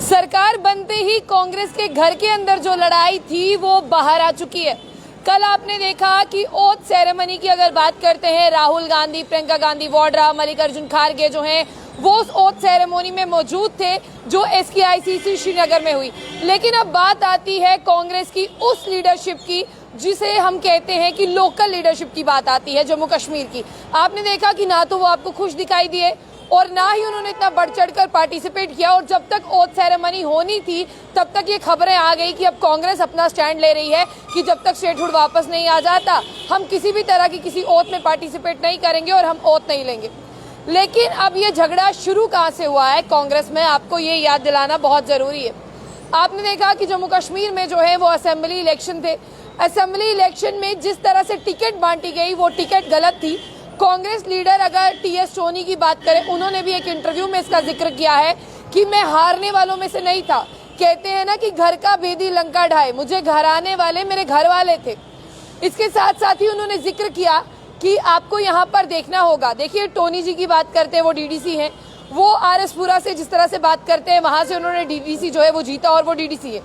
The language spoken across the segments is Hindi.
सरकार बनते ही कांग्रेस के घर के अंदर जो लड़ाई थी वो बाहर आ चुकी है। कल आपने देखा कि ओथ सेरेमनी की अगर बात करते हैं, राहुल गांधी, प्रियंका गांधी वाड्रा, मल्लिकार्जुन खड़गे जो हैं वो उस ओथ सेरेमनी में मौजूद थे जो SKICC श्रीनगर में हुई। लेकिन अब बात आती है कांग्रेस की उस लीडरशिप की जिसे हम कहते हैं कि लोकल लीडरशिप की बात आती है, जम्मू कश्मीर की। आपने देखा कि ना तो वो आपको खुश दिखाई दिए और ना ही उन्होंने इतना बढ़ चढ़कर पार्टिसिपेट किया। और जब तक ओथ सेरेमनी होनी थी तब तक ये खबरें आ गई कि अब कांग्रेस अपना स्टैंड ले रही है कि जब तक स्टेटहुड वापस नहीं आ जाता हम किसी भी तरह की किसी ओथ में पार्टिसिपेट नहीं करेंगे और हम ओथ नहीं लेंगे। लेकिन अब ये झगड़ा शुरू कहाँ से हुआ है कांग्रेस में, आपको ये याद दिलाना बहुत जरूरी है। आपने देखा कि जम्मू कश्मीर में जो है वो असेंबली इलेक्शन थे। असेंबली इलेक्शन में जिस तरह से टिकट बांटी गई वो टिकट गलत थी। कांग्रेस लीडर अगर TS सोनी की बात करें, उन्होंने भी एक इंटरव्यू में इसका जिक्र किया है कि मैं हारने वालों में से नहीं था। कहते हैं ना कि घर का भेदी लंका ढाए, मुझे घर आने वाले मेरे घर वाले थे। इसके साथ साथ ही उन्होंने जिक्र किया कि आपको यहाँ पर देखना होगा। देखिए टोनी जी की बात करते हैं, वो DDC हैं, वो RS पुरा से जिस तरह से बात करते हैं वहां से उन्होंने DDC जो है वो जीता और वो DDC है।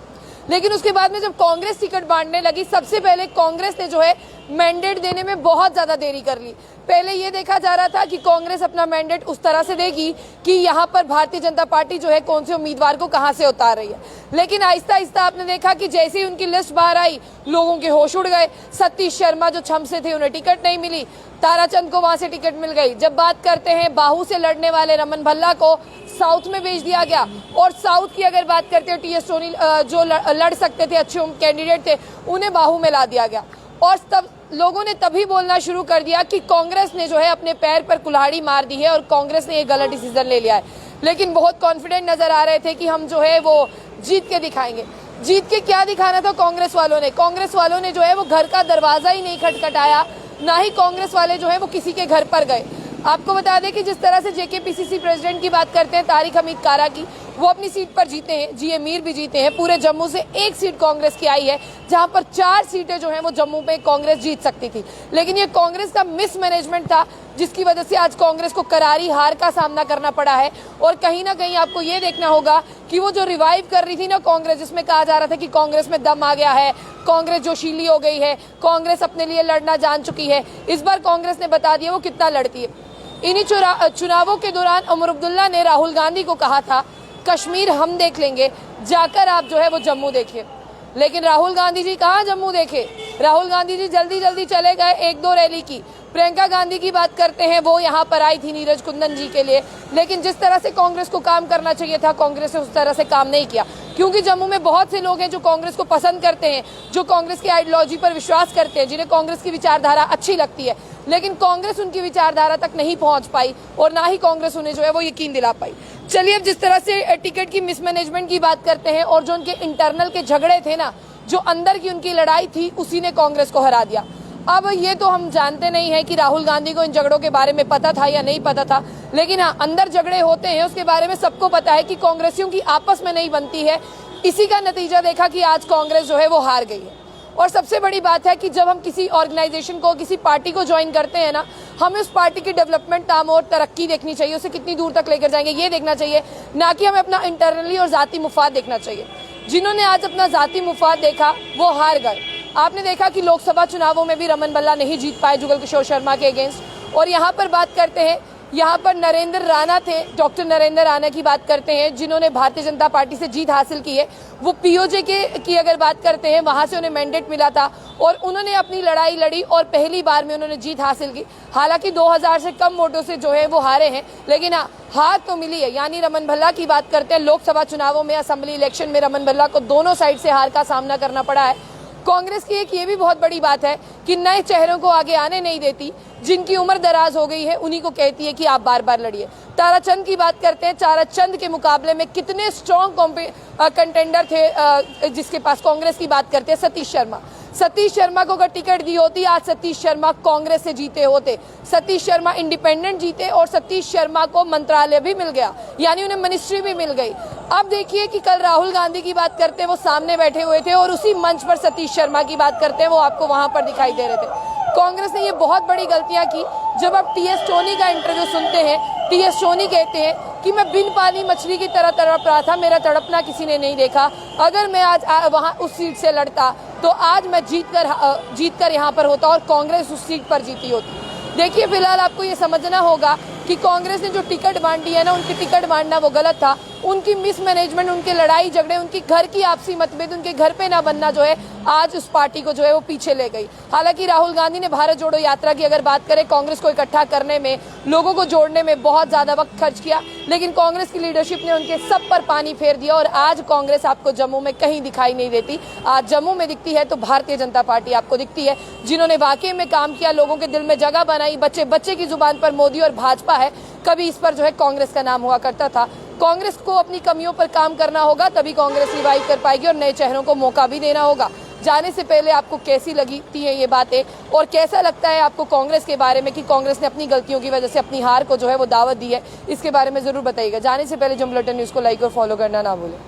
लेकिन उसके बाद में जब कांग्रेस टिकट बांटने लगी, सबसे पहले कांग्रेस ने जो है मैंडेट देने में बहुत ज्यादा देरी कर ली। पहले ये देखा जा रहा था कि कांग्रेस अपना मैंडेट उस तरह से देगी कि यहाँ पर भारतीय जनता पार्टी जो है कौन से उम्मीदवार को कहाँ से उतार रही है। लेकिन आहिस्ता आहिस्ता आपने देखा कि जैसे ही उनकी लिस्ट बाहर आई लोगों के होश उड़ गए। सतीश शर्मा जो छम से थे उन्हें टिकट नहीं मिली, ताराचंद को वहां से टिकट मिल गई। जब बात करते हैं बाहू से लड़ने वाले रमन भल्ला को साउथ में भेज दिया गया। और साउथ की अगर बात करते हैं TS सोनी जो लड़ सकते थे, अच्छे कैंडिडेट थे, उन्हें बाहू में ला दिया गया। और तब लोगों ने तभी बोलना शुरू कर दिया कि कांग्रेस ने जो है अपने पैर पर कुल्हाड़ी मार दी है और कांग्रेस ने ये गलत डिसीजन ले लिया है। लेकिन बहुत कॉन्फिडेंट नजर आ रहे थे कि हम जो है वो जीत के दिखाएंगे। जीत के क्या दिखाना था कांग्रेस वालों ने? कांग्रेस वालों ने जो है वो घर का दरवाजा ही नहीं खटखटाया, ना ही कांग्रेस वाले जो है वो किसी के घर पर गए। आपको बता दें कि जिस तरह से JKPCC प्रेसिडेंट की बात करते हैं, तारिक हमीद कारा की, वो अपनी सीट पर जीते हैं, जी मीर भी जीते हैं। पूरे जम्मू से एक सीट कांग्रेस की आई है, जहां पर 4 सीटें जो हैं वो जम्मू में कांग्रेस जीत सकती थी। लेकिन ये कांग्रेस का मिसमैनेजमेंट था जिसकी वजह से आज कांग्रेस को करारी हार का सामना करना पड़ा है। और कहीं ना कहीं आपको ये देखना होगा कि वो जो रिवाइव कर रही थी ना कांग्रेस, जिसमें कहा जा रहा था कि कांग्रेस में दम आ गया है, कांग्रेस जोशीली हो गई है, कांग्रेस अपने लिए लड़ना जान चुकी है, इस बार कांग्रेस ने बता दिया वो कितना लड़ती है। इन्हीं चुनावों के दौरान उमर अब्दुल्ला ने राहुल गांधी को कहा था कश्मीर हम देख लेंगे, जाकर आप जो है वो जम्मू देखिए। लेकिन राहुल गांधी जी कहाँ जम्मू देखे? राहुल गांधी जी जल्दी जल्दी चले गए 1-2 रैली की। प्रियंका गांधी की बात करते हैं, वो यहाँ पर आई थी नीरज कुंदन जी के लिए। लेकिन जिस तरह से कांग्रेस को काम करना चाहिए था, कांग्रेस ने उस तरह से काम नहीं किया। क्योंकि जम्मू में बहुत से लोग हैं जो कांग्रेस को पसंद करते हैं, जो कांग्रेस की आइडियोलॉजी पर विश्वास करते हैं, जिन्हें कांग्रेस की विचारधारा अच्छी लगती है। लेकिन कांग्रेस उनकी विचारधारा तक नहीं पहुंच पाई और ना ही कांग्रेस उन्हें जो है वो यकीन दिला पाई। चलिए अब जिस तरह से टिकट की मिसमैनेजमेंट की बात करते हैं और जो उनके इंटरनल के झगड़े थे ना, जो अंदर की उनकी लड़ाई थी, उसी ने कांग्रेस को हरा दिया। अब ये तो हम जानते नहीं है कि राहुल गांधी को इन झगड़ों के बारे में पता था या नहीं पता था, लेकिन हाँ अंदर झगड़े होते हैं उसके बारे में सबको पता है कि कांग्रेसियों की आपस में नहीं बनती है। इसी का नतीजा देखा कि आज कांग्रेस जो है वो हार गई है। और सबसे बड़ी बात है कि जब हम किसी ऑर्गेनाइजेशन को, किसी पार्टी को ज्वाइन करते हैं ना, हमें उस पार्टी की डेवलपमेंट, काम और तरक्की देखनी चाहिए, उसे कितनी दूर तक लेकर जाएंगे ये देखना चाहिए, ना कि हमें अपना इंटरनली और जाती मुफाद देखना चाहिए। जिन्होंने आज अपना जाती मुफाद देखा वो हार गए। आपने देखा कि लोकसभा चुनावों में भी रमन भल्ला नहीं जीत पाए जुगल किशोर शर्मा के अगेंस्ट। और यहाँ पर बात करते हैं, यहाँ पर नरेंद्र राणा थे, डॉक्टर नरेंद्र राणा की बात करते हैं, जिन्होंने भारतीय जनता पार्टी से जीत हासिल की है। वो POJ की अगर बात करते हैं, वहां से उन्हें मैंडेट मिला था और उन्होंने अपनी लड़ाई लड़ी और पहली बार में उन्होंने जीत हासिल की। हालांकि 2000 से कम वोटों से जो है वो हारे हैं, लेकिन हाँ हार तो मिली है। यानी रमन भल्ला की बात करते हैं, लोकसभा चुनावों में, असेंबली इलेक्शन में रमन भल्ला को दोनों साइड से हार का सामना करना पड़ा है। कांग्रेस की एक ये भी बहुत बड़ी बात है कि नए चेहरों को आगे आने नहीं देती, जिनकी उम्र दराज हो गई है उन्हीं को कहती है कि आप बार बार लड़िए। ताराचंद की बात करते हैं, ताराचंद के मुकाबले में कितने स्ट्रॉन्ग कंटेंडर थे जिसके पास, कांग्रेस की बात करते हैं सतीश शर्मा। सतीश शर्मा को अगर टिकट दी होती, आज सतीश शर्मा कांग्रेस से जीते होते। सतीश शर्मा इंडिपेंडेंट जीते और सतीश शर्मा को मंत्रालय भी मिल गया, यानी उन्हें मिनिस्ट्री भी मिल गई। अब देखिए कि कल राहुल गांधी की बात करते हैं, वो सामने बैठे हुए थे और उसी मंच पर सतीश शर्मा की बात करते हैं, वो आपको वहां पर दिखाई दे रहे थे। कांग्रेस ने ये बहुत बड़ी गलतियां की। जब आप TS सोनी का इंटरव्यू सुनते हैं टीएस सोनी कहते हैं कि मैं बिन पानी मछली की तरह तड़प रहा था, मेरा तड़पना किसी ने नहीं देखा। अगर मैं आज वहाँ उस सीट से लड़ता तो आज मैं जीत कर यहाँ पर होता और कांग्रेस उस सीट पर जीती होती। देखिए, फिलहाल आपको ये समझना होगा कि कांग्रेस ने जो टिकट बांटी है ना, उनकी टिकट बांटना वो गलत था। उनकी मिसमैनेजमेंट, उनके लड़ाई झगड़े, उनकी घर की आपसी मतभेद, उनके घर पे ना बनना जो है आज उस पार्टी को जो है वो पीछे ले गई। हालांकि राहुल गांधी ने भारत जोड़ो यात्रा की अगर बात करें, कांग्रेस को इकट्ठा करने में, लोगों को जोड़ने में बहुत ज्यादा वक्त खर्च किया, लेकिन कांग्रेस की लीडरशिप ने उनके सब पर पानी फेर दिया और आज कांग्रेस आपको जम्मू में कहीं दिखाई नहीं देती। आज जम्मू में दिखती है तो भारतीय जनता पार्टी आपको दिखती है, जिन्होंने वाकई में काम किया, लोगों के दिल में जगह बनाई। बच्चे बच्चे की जुबान पर मोदी और भाजपा है, कभी इस पर जो है कांग्रेस का नाम हुआ करता था। कांग्रेस को अपनी कमियों पर काम करना होगा, तभी कांग्रेस रिवाइव कर पाएगी और नए चेहरों को मौका भी देना होगा। जाने से पहले आपको कैसी लगती है ये बातें और कैसा लगता है आपको कांग्रेस के बारे में कि कांग्रेस ने अपनी गलतियों की वजह से अपनी हार को जो है वो दावत दी है, इसके बारे में जरूर बताइएगा। जाने से पहले जम बुलेटिन न्यूज़ को लाइक और फॉलो करना ना भूलें।